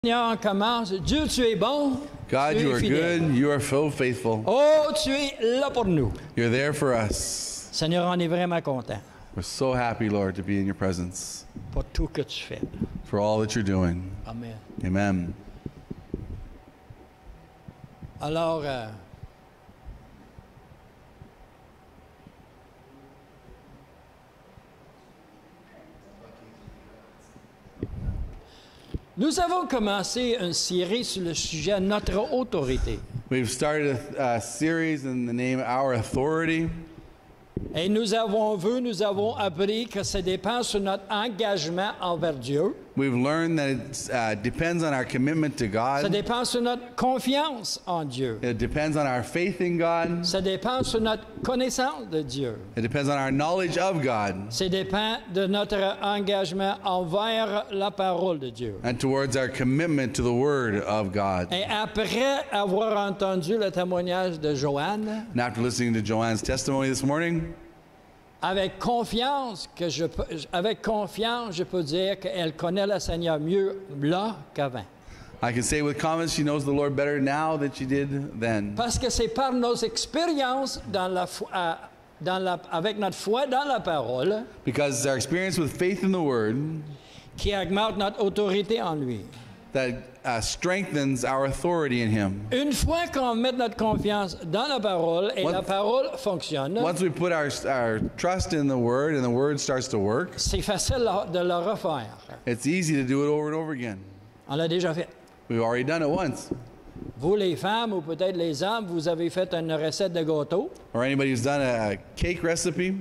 Seigneur, commence. Dieu, tu es bon. God, tu you es are fidèle. good. You are so faithful. Oh, tu es là pour nous. You're there for us. Seigneur, on est vraiment content We're so happy, Lord, to be in your presence, pour tout que tu fais. for all that you're doing. Amen. Amen. Alors, nous avons commencé une série sur le sujet notre autorité. We've started a series in the name Our Authority. Et nous avons appris que ça dépend sur notre engagement envers Dieu. We've learned that it depends on our commitment to Ça God. dépend sur notre confiance en Dieu. It depends on our faith in God. Ça dépend sur notre connaissance de Dieu. It depends on our knowledge of God Ça dépend de notre engagement envers la parole de Dieu. and towards our commitment to the Word of God. Et après avoir entendu le témoignage de Joanne, And after listening to Joanne's testimony this morning, avec confiance, je peux dire qu'elle connaît le Seigneur mieux là qu'avant. I can say with confidence she knows the Lord better now than she did then. Parce que c'est par nos expériences avec notre foi dans la parole Because our experience with faith in the Word qui augmente notre autorité en lui. that strengthens our authority in Him. Une fois qu'on met notre confiance dans la parole et la parole fonctionne, Once we put our trust in the Word and the Word starts to work, c'est facile de le refaire. it's easy to do it over and over again. On l'a déjà fait. We've already done it once. Vous, les femmes, ou peut-être les hommes, vous avez fait une recette de gâteau. Or anybody who's done a cake recipe,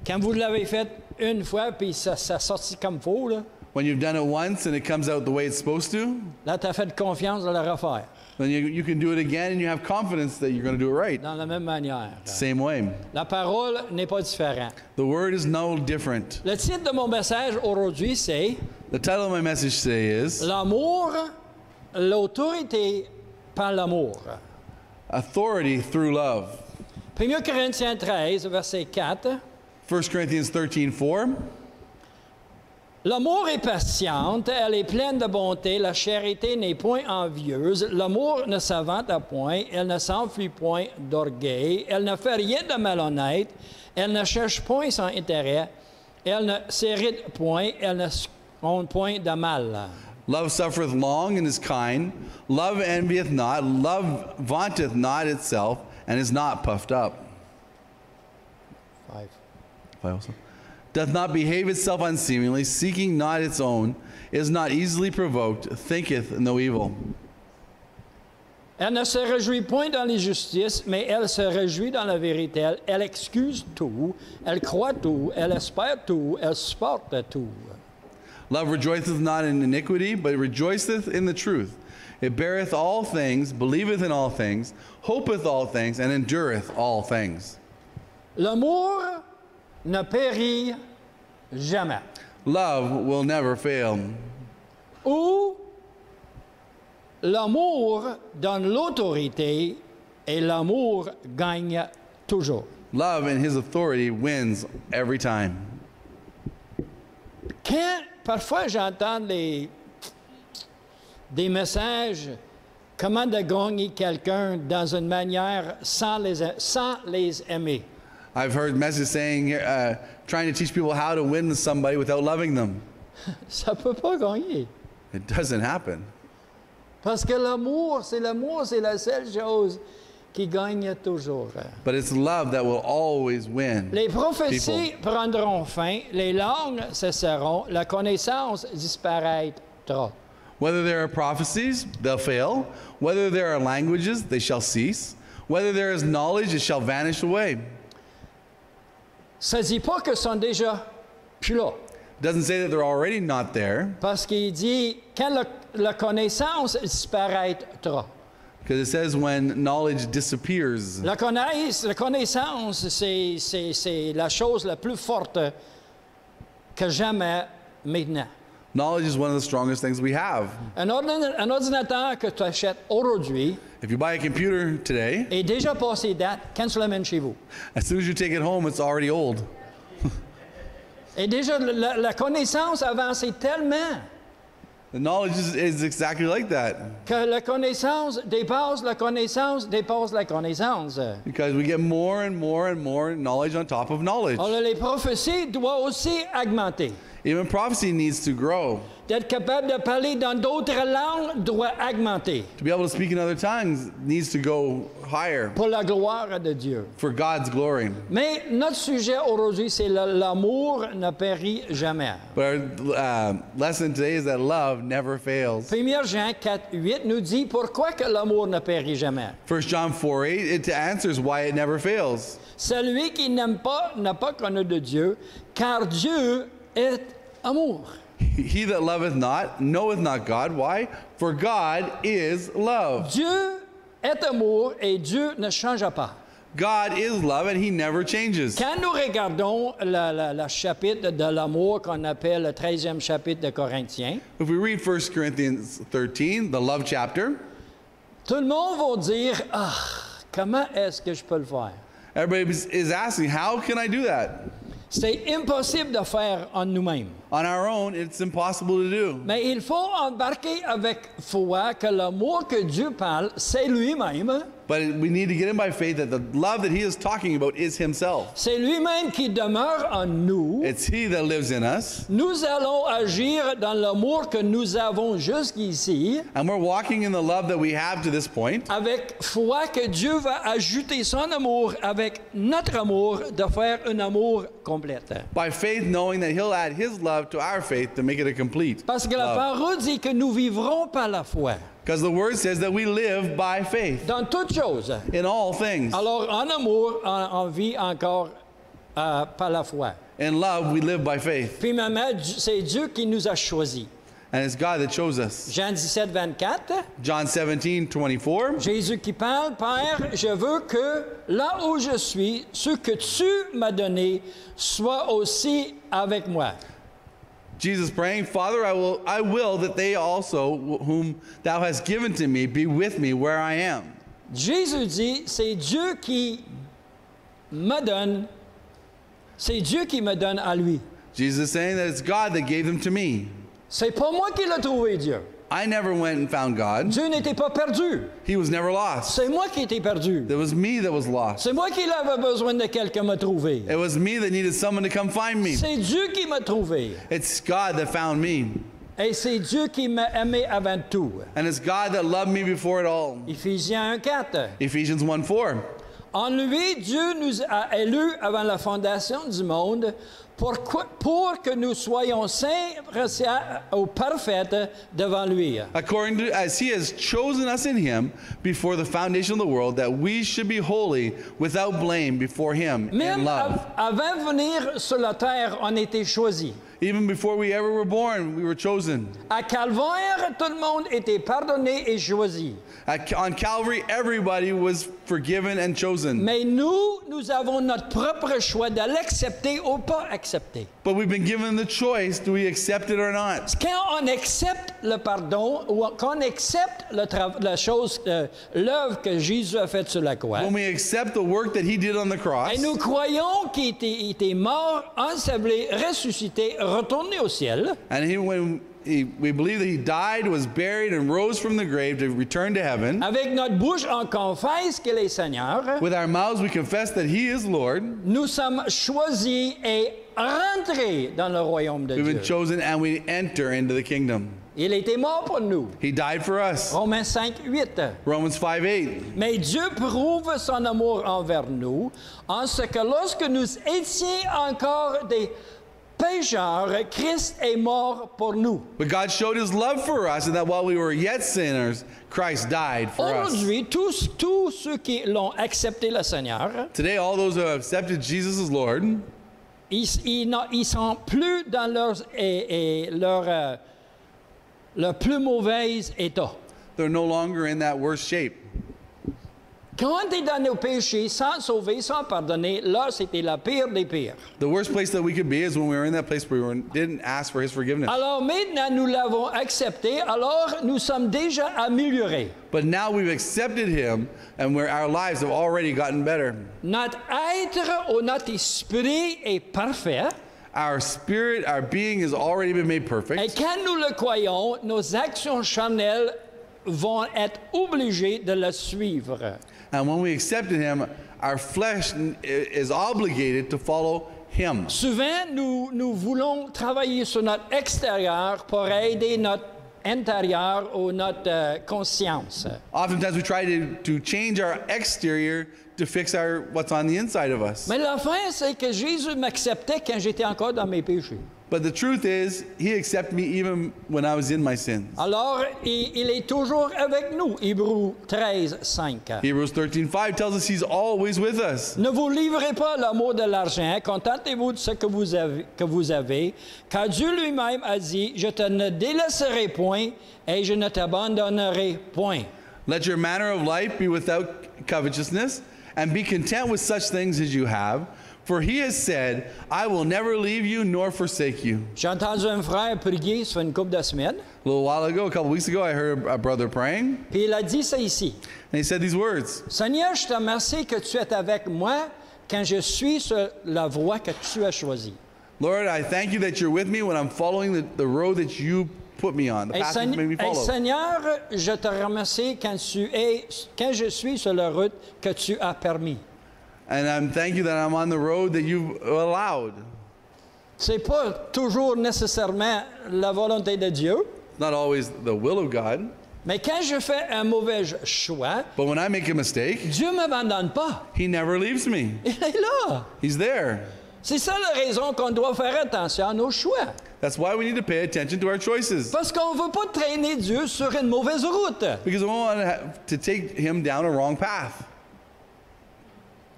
Quand vous l'avez fait une fois, puis ça sortit comme faux, là when you've done it once and it comes out the way it's supposed to, tu as fait confiance de le refaire, then you can do it again and you have confidence that you're going to do it right. dans la même manière. Same way. La parole n'est pas différente. The Word is no different. Le titre de mon message aujourd'hui, c'est The title of my message today is L'amour, l'autorité par l'amour. Authority Through Love. 1 Corinthiens 13, verset 4. 1 Corinthians 13:4. L'amour est patiente, elle est pleine de bonté, la charité n'est point envieuse, l'amour ne s'invente point, elle ne s'enfuit point d'orgueil, elle ne fait rien de malhonnête, elle ne cherche point son intérêt, elle ne s'irrite point, elle ne compte point de mal. Love suffereth long and is kind. Love envieth not. Love vaunteth not itself and is not puffed up. 5. Doth not behave itself unseemingly, seeking not its own, is not easily provoked, thinketh no evil. Elle ne se réjouit point dans l'injustice, mais elle se réjouit dans la vérité. Elle excuse tout, elle croit tout, elle espère tout, elle supporte tout. Love rejoiceth not in iniquity, but rejoiceth in the truth. It beareth all things, believeth in all things, hopeth all things, and endureth all things. L'amour ne périt jamais. Love will never fail. Ou l'amour donne l'autorité et l'amour gagne toujours. Love and His authority wins every time. Quand parfois j'entends des messages, comment de gagner quelqu'un dans une manière sans les aimer. I've heard messages saying, trying to teach people how to win somebody without loving them. Ça ne peut pas gagner. It doesn't happen. Parce que l'amour, c'est la seule chose qui gagne toujours. But it's love that will always win. Les prophéties prendront fin, les langues cesseront, la connaissance disparaîtra. Whether there are prophecies, they'll fail. Whether there are languages, they shall cease. Whether there is knowledge, it shall vanish away. Ça ne dit pas que sont déjà plus là. It doesn't say that they're already not there, Parce qu'il dit, quand la connaissance disparaîtra. because it says when knowledge disappears. La connaissance, c'est la chose la plus forte que jamais maintenant. Knowledge is one of the strongest things we have. Un ordinateur que tu achètes aujourd'hui If you buy a computer today, est déjà passé date quand tu l'amènes chez vous. as soon as you take it home, it's already old. Et déjà, la connaissance a avancé tellement The knowledge is exactly like that. Que la connaissance dépasse la connaissance, dépasse la connaissance. Because we get more and more and more knowledge on top of knowledge. Alors, les prophéties doivent aussi augmenter. Even prophecy needs to grow. D'être capable de parler dans d'autres langues doit augmenter To be able to speak in other tongues needs to go higher pour la gloire de Dieu. for God's glory. Mais notre sujet aujourd'hui, c'est l'amour ne périt jamais. But our lesson today is that love never fails. 1 Jean 4:8 nous dit pourquoi que l'amour ne périt jamais. 1 John 4:8, it answers why it never fails. Celui qui n'aime pas n'a pas connu de Dieu, car Dieu est amour. He that loveth not knoweth not God. Why? For God is love. Dieu est amour et Dieu ne change pas. God is love and he never changes. Quand nous regardons le chapitre de l'amour qu'on appelle le 13e chapitre de Corinthiens, If we read 1 Corinthians 13, the love chapter, tout le monde va dire « Ah, comment est-ce que je peux le faire? » everybody is asking, how can I do that? C'est impossible de faire en nous-mêmes. On our own, it's impossible to do. Mais il faut embarquer avec foi que l'amour que Dieu parle, c'est lui-même. But we need to get in by faith that the love that he is talking about is himself. C'est lui-même qui demeure en nous. It's he that lives in us. Nous allons agir dans l'amour que nous avons jusqu'ici, And we're walking in the love that we have to this point. avec foi que Dieu va ajouter son amour avec notre amour, de faire un amour complète. By faith, knowing that he'll add his love to our faith to make it a complete Parce que la love. parole dit que nous vivrons par la foi, Because the word says that we live by faith dans toutes choses. in all things. Alors, en amour, on vit encore par la foi. In love, we live by faith. Puis maintenant, c'est Dieu qui nous a choisis. And it's God that chose us. Jean 17, 24, John 17:24. Jésus qui parle, Père, je veux que là où je suis, ce que tu m'as donné soit aussi avec moi. Jesus praying, Father, I will that they also, whom thou hast given to me, be with me where I am. Jésus dit, c'est Dieu qui me donne, c'est Dieu qui me donne à lui. Jesus is saying that it's God that gave them to me. C'est pas moi qui l'ai trouvé, Dieu. I never went and found God. Dieu n'était pas perdu. He was never lost. C'est moi qui étais perdu. It was me that was lost. C'est moi qui avait besoin de quelqu'un me trouver. It was me that needed someone to come find me. C'est Dieu qui m'a trouvé. It's God that found me. Et c'est Dieu qui m'a aimé avant tout. And it's God that loved me before it all. Éphésiens 1:4. Ephesians 1:4. En lui, Dieu nous a élus avant la fondation du monde pour que nous soyons saints ou parfaits devant lui. According to, as he has chosen us in him before the foundation of the world, that we should be holy without blame before him in Même love. avant de venir sur la terre, on était choisis. Even before we ever were born, we were chosen. À Calvaire, tout le monde était pardonné et choisi. On Calvary, everybody was forgiven and chosen. Mais nous avons notre propre choix de l'accepter ou pas accepter. But we've been given the choice, do we accept it or not? Quand on accepte le pardon ou qu'on accepte la chose, l'œuvre que Jésus a faite sur la croix, When we accept the work that he did on the cross, et nous croyons qu'il était mort, enseveli, ressuscité, retourné au ciel, and we believe that he died, was buried, and rose from the grave to return to heaven. avec notre bouche on confesse qu'il est Seigneur, With our mouths we confess that he is Lord. nous sommes choisis et rentrés dans le royaume de We've been Dieu. chosen and we enter into the kingdom. Il était mort pour nous. He died for us. Romains 5:8. Romans 5:8. Mais Dieu prouve son amour envers nous en ce que lorsque nous étions encore des pécheurs, Christ est mort pour nous. But God showed his love for us, and that while we were yet sinners, Christ died for us. Aujourd'hui, tous ceux qui l'ont accepté le Seigneur, Today, all those who have accepted Jesus as Lord, ils sont plus dans leur plus mauvais état. they're no longer in that worst shape. Quand tu es dans nos péchés, sans sauver, sans pardonner, là, c'était la pire des pires. The worst place that we could be is when we were in that place where we didn't ask for his forgiveness. Alors maintenant, nous l'avons accepté, alors nous sommes déjà améliorés. But now we've accepted him, and our lives have already gotten better. Notre être ou notre esprit est parfait. our spirit, our being has already been made Et perfect. quand nous le croyons, nos actions charnelles vont être obligées de le suivre. And when we accepted him, our flesh is obligated to follow him. Souvent, nous voulons travailler sur notre extérieur pour aider notre intérieur ou notre conscience. Oftentimes we try to change our exterior to fix what's on the inside of us. Mais la fin, c'est que Jésus m'acceptait quand j'étais encore dans mes péchés. But the truth is, he accepted me even when I was in my sins. Alors, il est toujours avec nous. Hébreux 13, 5. Hebrews 13:5 tells us he's always with us. Ne vous livrez pas à l'amour de l'argent, contentez-vous de ce que vous avez, car Dieu lui-même a dit, je te ne délaisserai point et je ne t'abandonnerai point. Let your manner of life be without covetousness, and be content with such things as you have. For he has said, I will never leave you nor forsake you. J'ai entendu un frère prier, ça fait une couple de semaines, A little while ago, a couple weeks ago, I heard a brother praying, puis il a dit ça ici. and he said these words. Seigneur, je te remercie que tu es avec moi quand je suis sur la voie que tu as choisie. Lord, I thank you that you're with me when I'm following the road that you put me on, the Et path that you made me follow. Seigneur, je te remercie quand je suis sur la route que tu as permis. And I'm thank you that I'm on the road that you've allowed. C'est pas toujours nécessairement la volonté de Dieu, It's not always the will of God, mais quand je fais un mauvais choix, but when I make a mistake, Dieu ne m'abandonne pas. he never leaves me. Il est là. He's there. C'est ça la raison qu'on doit faire attention à nos choix. That's why we need to pay attention to our choices. Parce qu'on ne veut pas traîner Dieu sur une mauvaise route. Because we want to take him down a wrong path.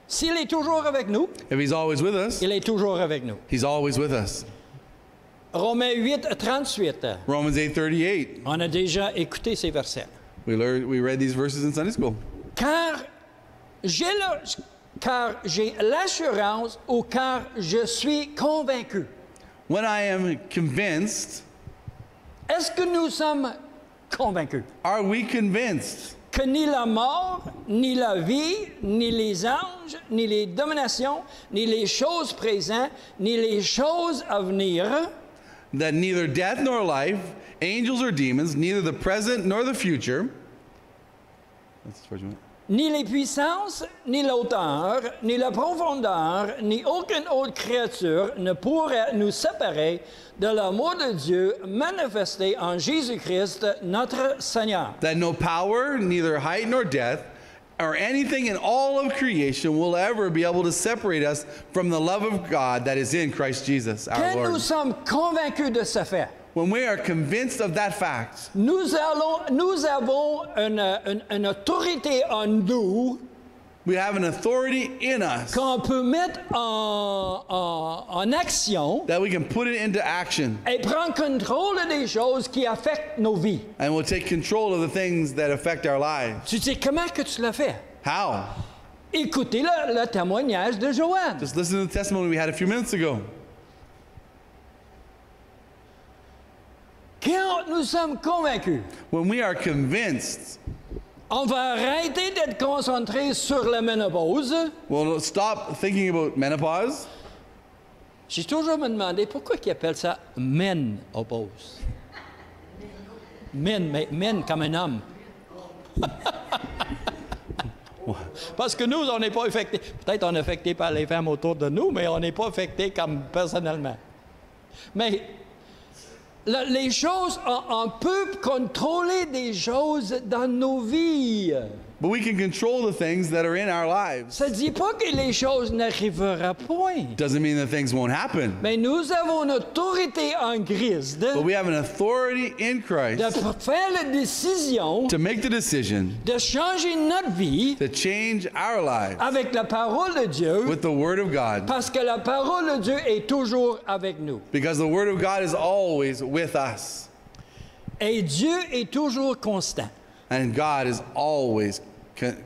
S'il est toujours avec nous, If he's always with us, il est toujours avec nous. he's always with us. Romains 8, 38. Romans 8:38. On a déjà écouté ces versets. We read these verses in Sunday school. Car j'ai l'assurance ou car je suis convaincu. When I am convinced, Est-ce que nous sommes convaincus are we convinced que ni la mort, ni la vie, ni les anges, ni les dominations, ni les choses présentes, ni les choses à venir that neither death nor life, angels or demons, neither the present nor the future, that's the first one, ni les puissances, ni la hauteur, ni la profondeur, ni aucune autre créature ne pourrait nous séparer de l'amour de Dieu manifesté en Jésus-Christ, notre Seigneur. that no power, neither height nor depth, or anything in all of creation will ever be able to separate us from the love of God that is in Christ Jesus, our Quand nous Lord. sommes convaincus de ce fait, When we are convinced of that fact, nous avons une autorité en nous we have an authority in us qu'on peut mettre en action that we can put it into action, et prendre contrôle des choses qui affectent nos vies. and we'll take control of the things that affect our lives. Tu dis, comment que tu l'as fait? How? Écoutez le témoignage de Joanne. Just listen to the testimony we had a few minutes ago. Quand nous sommes convaincus, When we are convinced, on va arrêter d'être concentré sur la ménopause. we'll stop thinking about menopause. J'ai toujours me demandé pourquoi ils appellent ça ménopause. Men comme un homme. Parce que nous, on n'est pas affectés. Peut-être on est affecté par les femmes autour de nous, mais on n'est pas affecté comme personnellement. Mais les choses, on peut contrôler des choses dans nos vies. But we can control the things that are in our lives. Ça ne dit pas que les choses n'arriveront point. Doesn't mean that things won't happen. Mais nous avons une autorité en Christ But we have an authority in Christ de faire la décision to make the decision de changer notre vie to change our lives avec la parole de Dieu, with the Word of God. parce que la parole de Dieu est toujours avec nous. Because the Word of God is always with us. Et Dieu est toujours constant. And God is always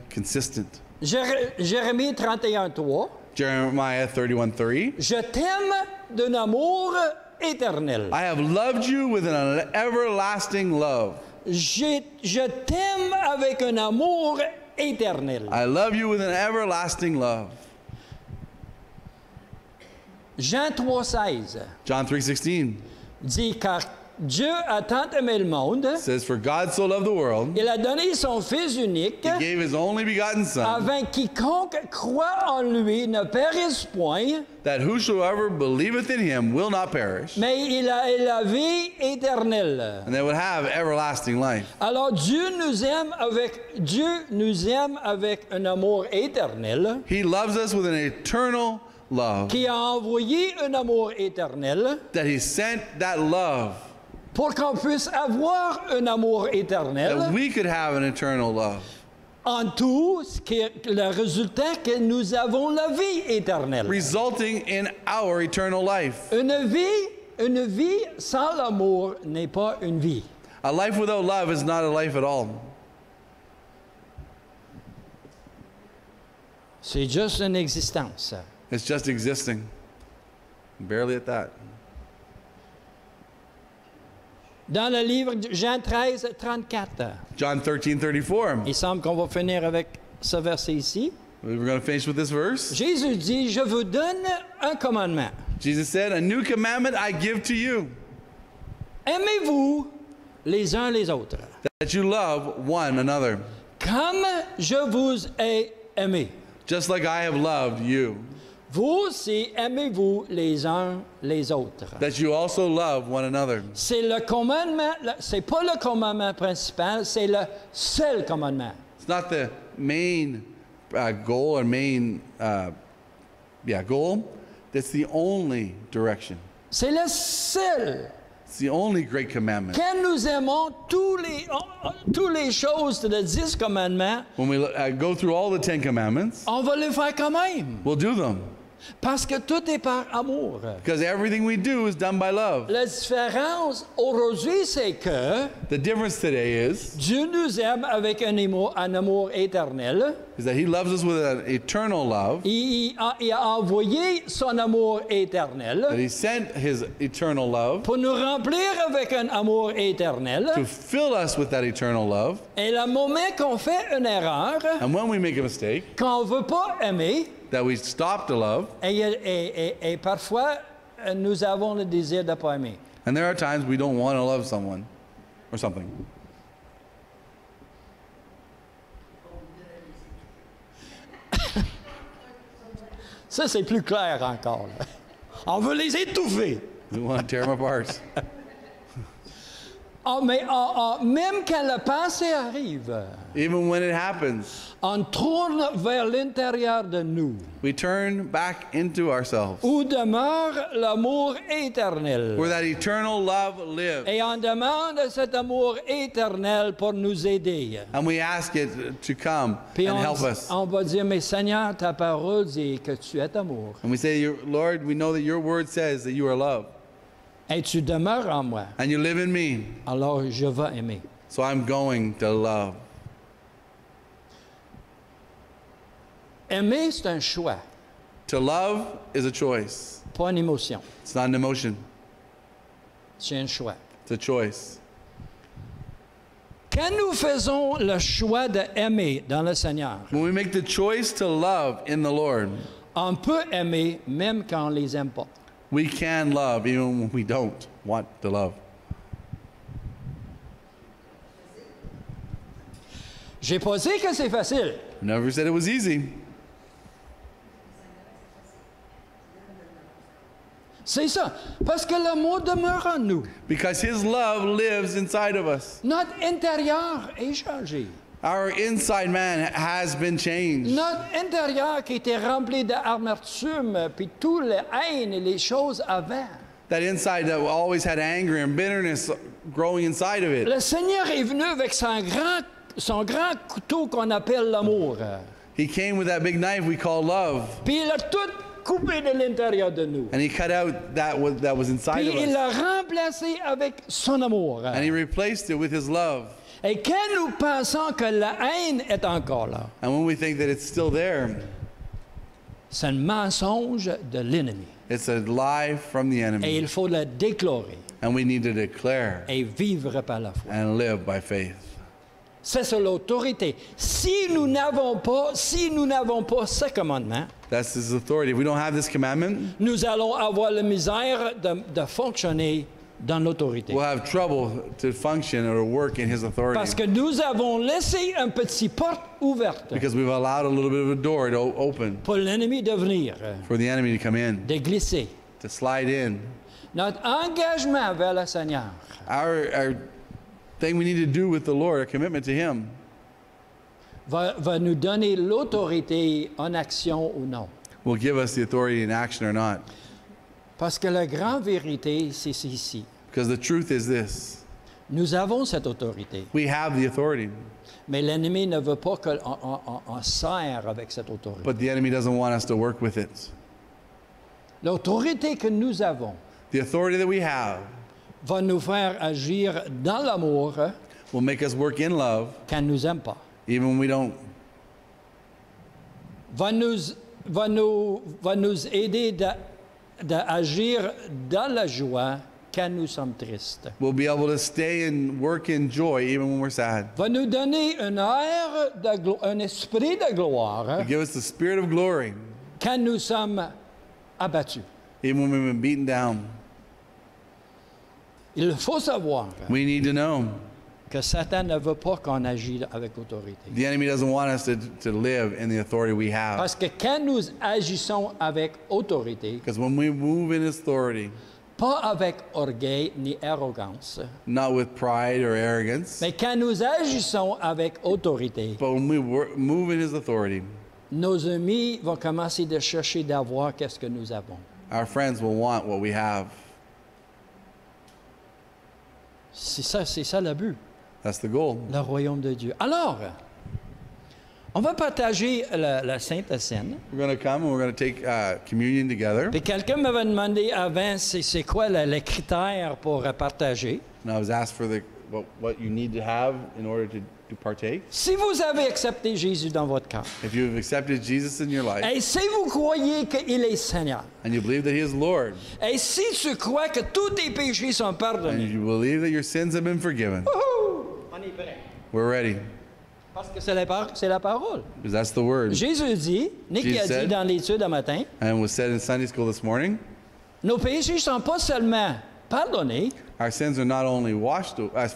consistent. Jérémie 31:3. Jeremiah 31:3. Je t'aime d'un amour éternel. I have loved you with an everlasting love. Je t'aime avec un amour éternel. I love you with an everlasting love. Jean 3,16 John 3:16 dit, car Dieu a tant aimé le monde, says, "For God so loved the world, il a donné son Fils unique, He gave His only begotten Son, afin quiconque croit en lui ne périsse point, that whosoever believeth in Him will not perish, mais il a la vie éternelle. and they would have everlasting life." Alors Dieu nous aime avec un amour éternel, He loves us with an eternal love, qui a envoyé un amour éternel that He sent that love pour qu'on puisse avoir un amour that éternel. we could have an eternal love. En tout, le résultat que nous avons la vie éternelle. Resulting in our eternal life. Une vie sans l'amour n'est pas une vie. A life without love is not a life at all. C'est juste une existence. It's just existing. Barely at that. Dans le livre de Jean 13, 34, John 13:34. il semble qu'on va finir avec ce verset ici. We're going to finish with this verse. Jésus dit, je vous donne un commandement. Jesus said, "A new commandment I give to you, Aimez-vous les uns les autres, that you love one another, comme je vous ai aimé. just like I have loved you, Vous aussi, aimez-vous les uns les autres. that you also love one another." C'est le commandement, c'est pas le commandement principal, c'est le seul commandement. It's not the main goal or main goal. That's the only direction. C'est le seul. It's the only great commandment. Quand nous aimons toutes les choses de 10 commandements, When we go through all the 10 commandments, on va les faire quand même. we'll do them. Parce que tout est par amour. Because everything we do is done by love. La différence aujourd'hui, c'est que The difference today is Dieu nous aime avec un amour éternel. that He loves us with an eternal love, Il a envoyé son amour éternel that He sent His eternal love pour nous remplir avec un amour éternel. to fill us with that eternal love. Et le moment qu'on fait une erreur, And when we make a mistake, qu'on ne veut pas aimer, that we stop to love, et parfois nous avons le désir de ne pas aimer. and there are times we don't want to love someone or something. Ça, c'est plus clair encore, là. On veut les étouffer. We want to tear them apart. Mais même quand la pensée arrive, Even when it happens, on tourne vers l'intérieur de nous, we turn back into ourselves, où demeure l'amour éternel. where that eternal love lives. Et on demande cet amour éternel pour nous aider. And we ask it to come Puis and help us. on va dire, mais Seigneur, ta parole dit que tu es amour. And we say, Lord, we know that your word says that you are love, Et tu demeures en moi. and you live in me, Alors je vais aimer. so I'm going to love. Aimer, c'est un choix, To love is a choice. pas une émotion. It's not an emotion. C'est un choix. It's a choice. Quand nous faisons le choix d'aimer dans le Seigneur, When we make the choice to love in the Lord, on peut aimer même quand on ne les aime pas. we can love even when we don't want to love. J'ai pas dit que c'est facile. I never said it was easy. C'est ça. Parce que l'amour demeure en nous. Because His love lives inside of us. Notre intérieur est changé. Our inside man has been changed. Notre intérieur qui était rempli d'amertume, puis tout le haine et les choses avant. That inside that always had anger and bitterness growing inside of it. Le Seigneur est venu avec son grand couteau qu'on appelle l'amour. He came with that big knife we call love. Puis il a tout coupé de l'intérieur de nous. And He cut out that was inside Puis of il us. l'a remplacé avec son amour. And He replaced it with His love. Et quand nous pensons que la haine est encore là, And when we think that it's still there, c'est un mensonge de l'ennemi. it's a lie from the Et enemy. il faut la déclarer And we need to declare et vivre par la foi. and live by faith. C'est sur l'autorité. Si nous n'avons pas ce commandement, That's his authority. If we don't have this commandment, nous allons avoir la misère de fonctionner dans l'autorité. we'll have trouble to function or to work in his authority. Parce que nous avons laissé un petit porte ouverte Because we've allowed a little bit of a door to open pour l'ennemi de venir, for the enemy to come in, de glisser. to slide in. Notre engagement vers le Seigneur Our thing we need to do with the Lord, our commitment to him, va nous donner l'autorité en action ou non. will give us the authority in action or not. Parce que la grande vérité, c'est ici. Because the truth is this. Nous avons cette autorité, We have the authority, mais l'ennemi ne veut pas qu'on sert avec cette autorité. but the enemy doesn't want us to work with it. L'autorité que nous avons The authority that we have va nous faire agir dans l'amour will make us work in love quand nous n'aime pas. even when we don't. Va nous aider d'agir dans la joie quand nous sommes tristes. We'll be able to stay and work in joy even when we're sad. Va nous donner un esprit de gloire To give us the spirit of glory quand nous sommes abattus. even when we've been beaten down. Il faut savoir We need to know que Satan ne veut pas qu'on agisse avec autorité. the enemy doesn't want us to live in the authority we have. Parce que quand nous agissons avec autorité, Because when we move in his authority, pas avec orgueil ni arrogance, not with pride or arrogance, mais quand nous agissons avec autorité, but when we move in his authority, nos amis vont commencer de chercher d'avoir qu'est-ce que nous avons. our friends will want what we have. C'est ça le but, That's the goal. le royaume de Dieu. Alors, on va partager la Sainte Seine. We're going to come and we're going to take communion together. Puis quelqu'un m'avait demandé avant, c'est quoi les critères pour partager. And I was asked for what you need to have in order to partake. Si vous avez accepté Jésus dans votre cœur, If you've accepted Jesus in your life et si vous croyez qu'il est Seigneur, and you believe that he is Lord, et si tu crois que tous tes péchés sont and pardonnés, you believe that your sins have been forgiven, on est prêt. we're ready. Parce que c'est la parole. Because that's the word. Jésus dit, Nick Jesus a dit said- dans l'étude un matin, And was said in Sunday school this morning, nos péchés ne sont pas seulement pardonnés, our sins are not only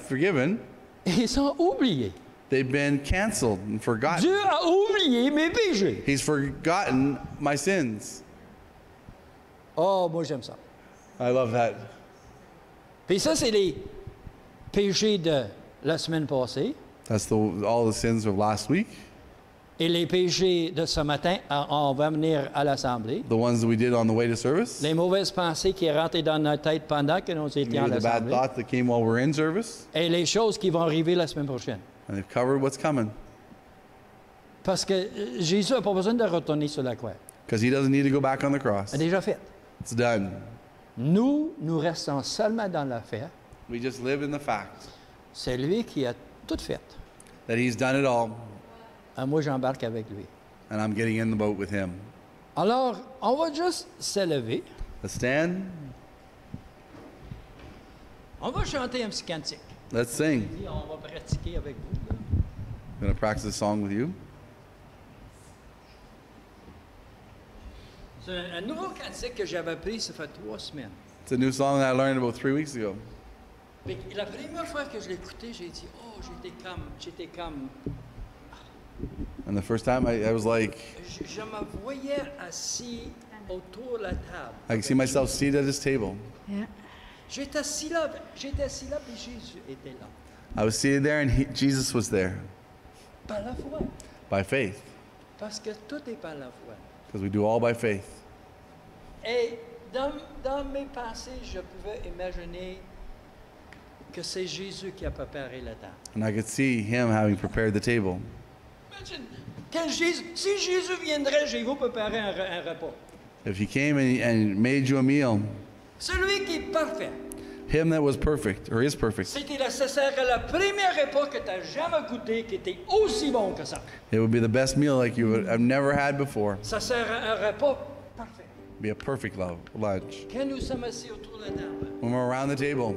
forgiven, ils sont oubliés. they've been canceled and forgotten. Dieu a oublié mes péchés. He's forgotten my sins. Oh, moi j'aime ça. I love that. Puis ça, c'est les péchés de la semaine passée. That's all the sins of last week, Et les péchés de ce matin, on va venir à l'Assemblée. the ones that we did on the way to service, Les mauvaises pensées qui rentrent dans notre tête pendant que nous étions à maybe the bad l'Assemblée. thoughts that came while we're in service, Et les choses qui vont arriver la semaine prochaine. and they've covered what's coming. Parce que Jésus n'a pas besoin de retourner sur la croix. Because he doesn't need to go back on the cross. C'est déjà fait. It's done. Nous restons seulement dans la fait. We just live in the fact C'est lui qui a tout fait. that he's done it all, Et moi, j'embarque avec lui. and I'm getting in the boat with him. Alors, on va juste s'élever. Let's stand. On va chanter un petit cantique. Let's sing. Puis on va pratiquer avec vous. I'm going to practice a song with you. C'est un nouveau cantique que j'avais pris, ça fait 3 semaines. It's a new song that I learned about 3 weeks ago. Mais la première fois que je l'ai écouté, j'ai dit, oh, j'étais comme, And the first time I was like, je me voyais assis autour de la table. I can see myself seated at his table. Yeah. J'étais assis là, puis Jésus était là. I was seated there, and Jesus was there Par la foi. by faith, Parce que tout est par la foi. because we do all by faith. Et dans mes pensées, je pouvais imaginer que c'est Jésus qui a préparé la table. And I could see him having prepared the table. Imagine, si Jésus viendrait, je vais vous préparer un repas. If he came and made you a meal, Celui qui est parfait. him that was perfect, or is perfect, C'était nécessaire le premier repas que tu as jamais goûté qui était aussi bon que ça. it would be the best meal like you would have never had before. Ça sert à un repas parfait. Be a perfect lunch. Quand nous sommes assis autour de la table, When we're around the table,